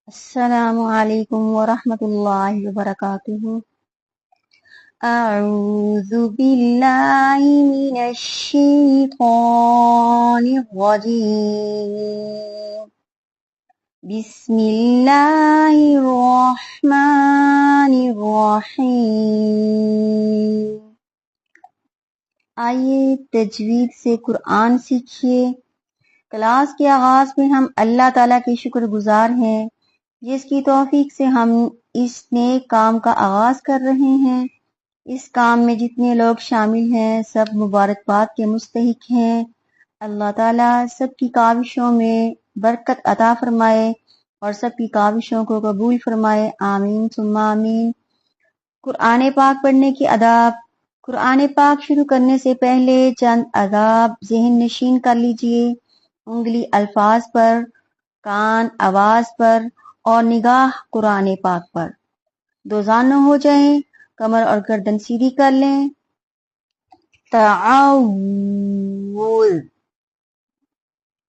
السلام علیکم ورحمۃ اللہ وبرکاتہ۔ اعوذ باللہ من الشیطان الرجیم، بسم اللہ الرحمن الرحیم۔ آئیے تجوید سے قرآن سیکھیے۔ کلاس کے آغاز میں ہم اللہ تعالیٰ کے شکر گزار ہیں جس کی توفیق سے ہم اس نیک کام کا آغاز کر رہے ہیں۔ اس کام میں جتنے لوگ شامل ہیں سب مبارکباد کے مستحق ہیں۔ اللہ تعالیٰ سب کی کاوشوں میں برکت عطا فرمائے اور سب کی کاوشوں کو قبول فرمائے، آمین ثم آمین۔ قرآن پاک پڑھنے کی آداب۔ قرآن پاک شروع کرنے سے پہلے چند آداب ذہن نشین کر لیجئے۔ انگلی الفاظ پر، کان آواز پر اور نگاہ قرآن پاک پر۔ دو زانوں ہو جائیں، کمر اور گردن سیدھی کر لیں۔ تعاوذ،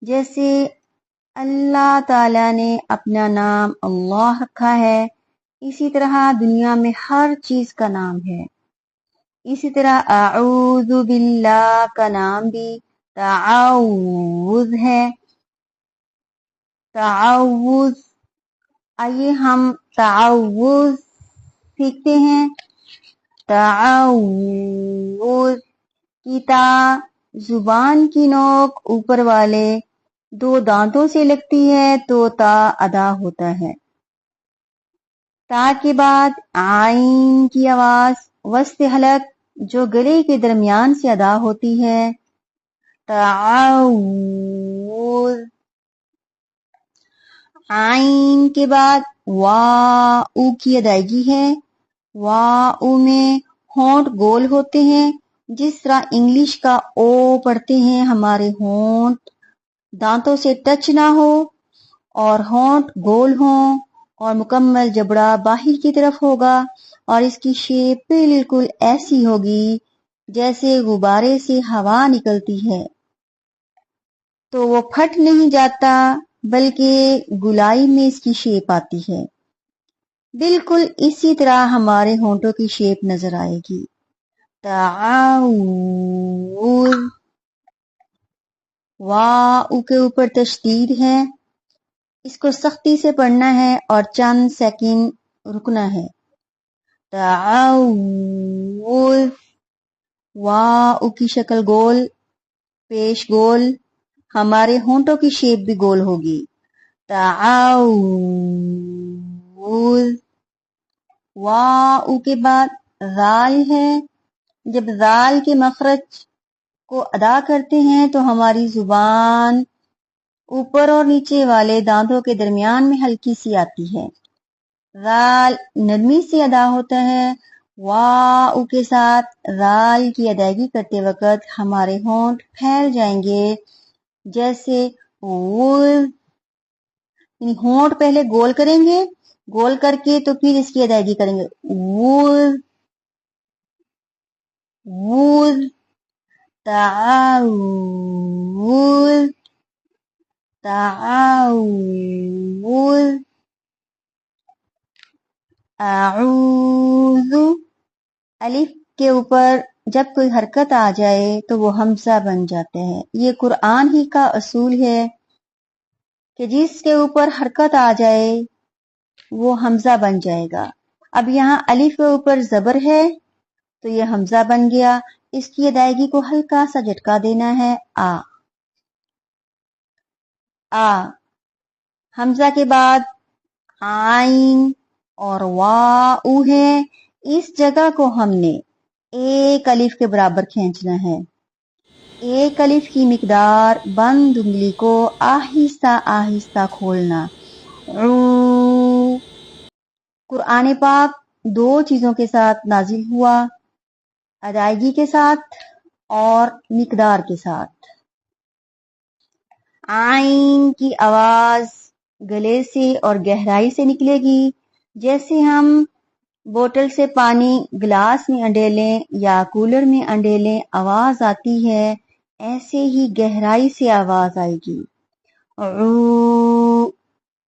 جیسے اللہ تعالیٰ نے اپنا نام اللہ رکھا ہے اسی طرح دنیا میں ہر چیز کا نام ہے۔ اسی طرح اعوذ باللہ کا نام بھی تعاوذ ہے۔ تعاوذ، آئیے ہم تعاوذ سیکھتے ہیں۔ تعاوذ کی تا زبان کی نوک اوپر والے دو دانتوں سے لگتی ہے تو تا ادا ہوتا ہے۔ تا کے بعد عین کی آواز وسط حلق جو گلے کے درمیان سے ادا ہوتی ہے۔ تعاوذ۔ عین کے بعد واؤ کی ادائیگی ہے۔ واؤ میں ہونٹ گول ہوتے ہیں، جس طرح انگلش کا او پڑھتے ہیں ہمارے ہونٹ دانتوں سے ٹچ نہ ہو اور ہونٹ گول ہوں اور مکمل جبڑا باہر کی طرف ہوگا اور اس کی شیپ بالکل ایسی ہوگی جیسے غبارے سے ہوا نکلتی ہے، تو وہ پھٹ نہیں جاتا بلکہ گولائی میں اس کی شیپ آتی ہے۔ بالکل اسی طرح ہمارے ہونٹوں کی شیپ نظر آئے گی۔ تعاوذ۔ واؤ کے اوپر تشدید ہے، اس کو سختی سے پڑھنا ہے اور چند سیکنڈ رکنا ہے۔ تعاوذ۔ واؤ کی شکل گول، پیش گول، ہمارے ہونٹوں کی شیپ بھی گول ہوگی۔ تعاوذ۔ واؤ کے بعد ذال ہے، جب ذال کے مخرج کو ادا کرتے ہیں تو ہماری زبان اوپر اور نیچے والے دانتوں کے درمیان میں ہلکی سی آتی ہے۔ ذال نرمی سے ادا ہوتا ہے۔ واؤ کے ساتھ ذال کی ادائیگی کرتے وقت ہمارے ہونٹ پھیل جائیں گے جیسے وز، یعنی ہونٹ پہلے گول کریں گے، گول کر کے تو پھر اس کی ادائیگی کریں گے وز وز۔ تعاوذ۔ تعاوذ۔ اعوذ، الف کے اوپر جب کوئی حرکت آ جائے تو وہ حمزہ بن جاتا ہے۔ یہ قرآن ہی کا اصول ہے کہ جس کے اوپر حرکت آ جائے وہ حمزہ بن جائے گا۔ اب یہاں الف کے اوپر زبر ہے تو یہ حمزہ بن گیا، اس کی ادائیگی کو ہلکا سا جھٹکا دینا ہے آ۔ آ۔ حمزہ کے بعد عین اور واؤ ہے، اس جگہ کو ہم نے ایک الف کے برابر کھینچنا ہے۔ ایک الف کی مقدار بند انگلی کو آہستہ آہستہ کھولنا۔ قرآن پاک دو چیزوں کے ساتھ نازل ہوا، ادائیگی کے ساتھ اور مقدار کے ساتھ۔ عین کی آواز گلے سے اور گہرائی سے نکلے گی، جیسے ہم بوتل سے پانی گلاس میں انڈیلیں یا کولر میں انڈیلیں آواز آتی ہے، ایسے ہی گہرائی سے آواز آئے گی۔